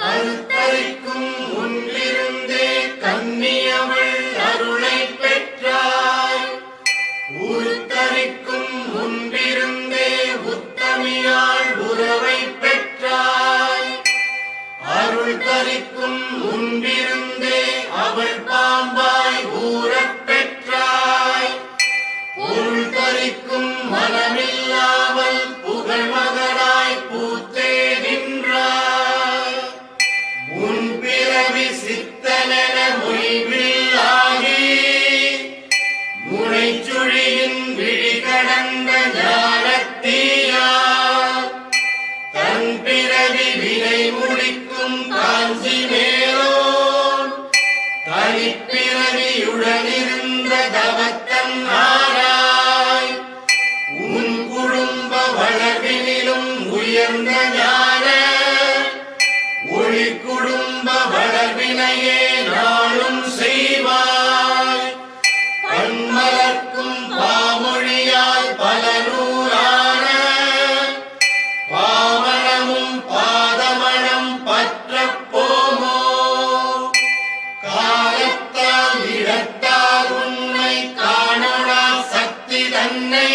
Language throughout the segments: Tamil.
கருத்தரிக்கும் முன்பிருந்தே கன்னியவள் அருளை பெற்றாய். உருத்தரிக்கும் முன்பிருந்தே உத்தமியாள் உறவை பெற்றாய். அருள் தரிக்கும் முன்பிருந்தே அவள் பாம்பாய் ஊறப் பெற்றாய். பொருள் தரிக்கும் மனமில்லாமல் புகழ் மகனாய் பூத்தே நின்றாய். உன் பிறவி சித்தனென மொய்வில்லாகி முனைச்சுழியின் விழி கடந்த ஞானத்தீயார். தன் பிறவி வினை முடிக்கும் காஞ்சி மேலோன் தனிப்பிறவியுடனிருந்த தவத்தன் ஆராய். உன் குடும்ப வளர்வினிலும் உயர்ந்த ஞான ஒளி குடும்ப வளர்வினையே நாளும் செய்வாய். பன்மலர்க்கும் பாமொழியால் பல நூறான பாவனமும் பாதமணம் பற்றப் போமோ. காலத்தால் இடத்தால் உன்னை காணொணா சக்தி தன்னை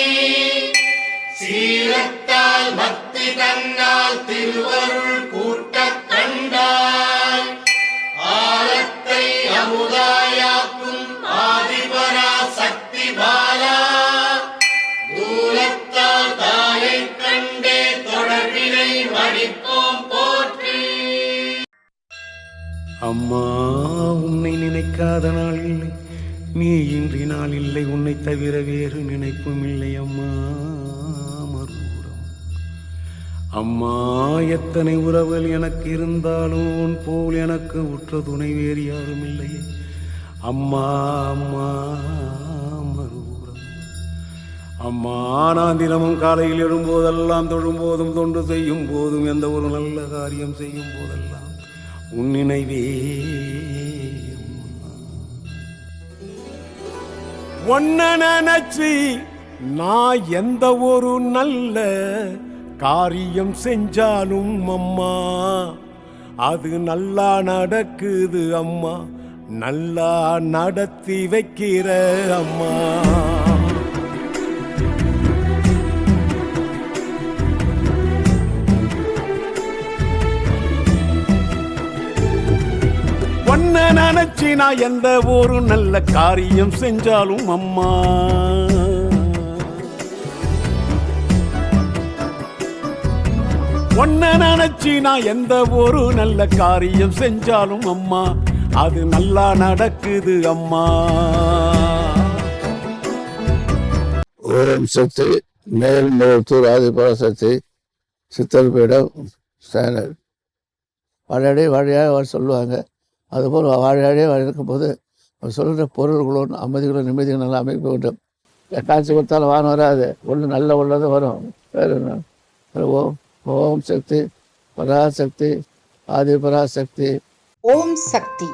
சீலத்தால் பக்தி தன்னால் திருவருள் கூட்டக் கண்டாய். ஆலத்தை அமுதாயாக்கும் ஆதிபரா சக்தி பாலா. தூலத்தால் தாயை கண்டே தொடர்பினை மடிப்போம் போற்றி. அம்மா, உன்னை நினைக்காத நாள் இல்லை, நீ இன்றி நாள் இல்லை, உன்னை தவிர வேறு நினைப்பும் இல்லை. அம்மா மறுபுறம் அம்மா, எத்தனை உறவுகள் எனக்கு இருந்தாலும் உன் போல் எனக்கு உற்ற துணை வேறு யாரும் இல்லையே. அம்மா அம்மா மறுபுறம் அம்மா, நான் தினமும் காலையில் எழும்போதெல்லாம் தொழும்போதும் தொண்டு செய்யும் போதும் எந்த ஒரு நல்ல காரியம் செய்யும் போதெல்லாம் உன் நினைவே. ஒன்ன நினைச்சு நான் எந்த ஒரு நல்ல காரியம் செஞ்சாலும் அம்மா அது நல்லா நடக்குது. அம்மா நல்லா நடத்தி வைக்கிற அம்மா. ஒன்ன நினைச்சு நான் எந்த ஒரு நல்ல காரியம் செஞ்சாலும் அம்மா ஒன்ன நினைச்சு நான் எந்த ஒரு நல்ல காரியம் செஞ்சாலும் அம்மா அது நல்லா நடக்குது அம்மா. ஓம் சக்தி மேல்மருவத்தூர் ஆதிபராசக்தி சித்தர் பீடம் சேனல். வாழையடி வாழையாக அவர் சொல்லுவாங்க. அதுபோல் வாழையடியே இருக்கும்போது அவர் சொல்கிற பொருள்களும் அமைதிகளும் நிம்மதிகளும் நல்லா அமைப்பு வேண்டும். காட்சி கொடுத்தாலும் வானம் வராது, ஒன்று நல்ல உள்ளது வரும். வேறு ஓம் ஓம் சக்தி பராசக்தி ஆதிபராசக்தி. ஓம் சக்தி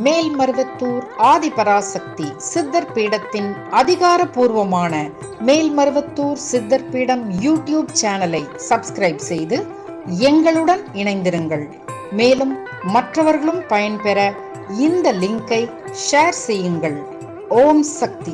மேல்மருவத்தூர் ஆதிபராசக்தி சித்தர் பீடத்தின் அதிகாரப்பூர்வமான மேல்மருவத்தூர் சித்தர் பீடம் யூடியூப் சேனலை சப்ஸ்கிரைப் செய்து எங்களுடன் இணைந்திருங்கள். மேலும் மற்றவர்களும் பயன்பெற இந்த லிங்கை ஷேர் செய்யுங்கள். ஓம் சக்தி.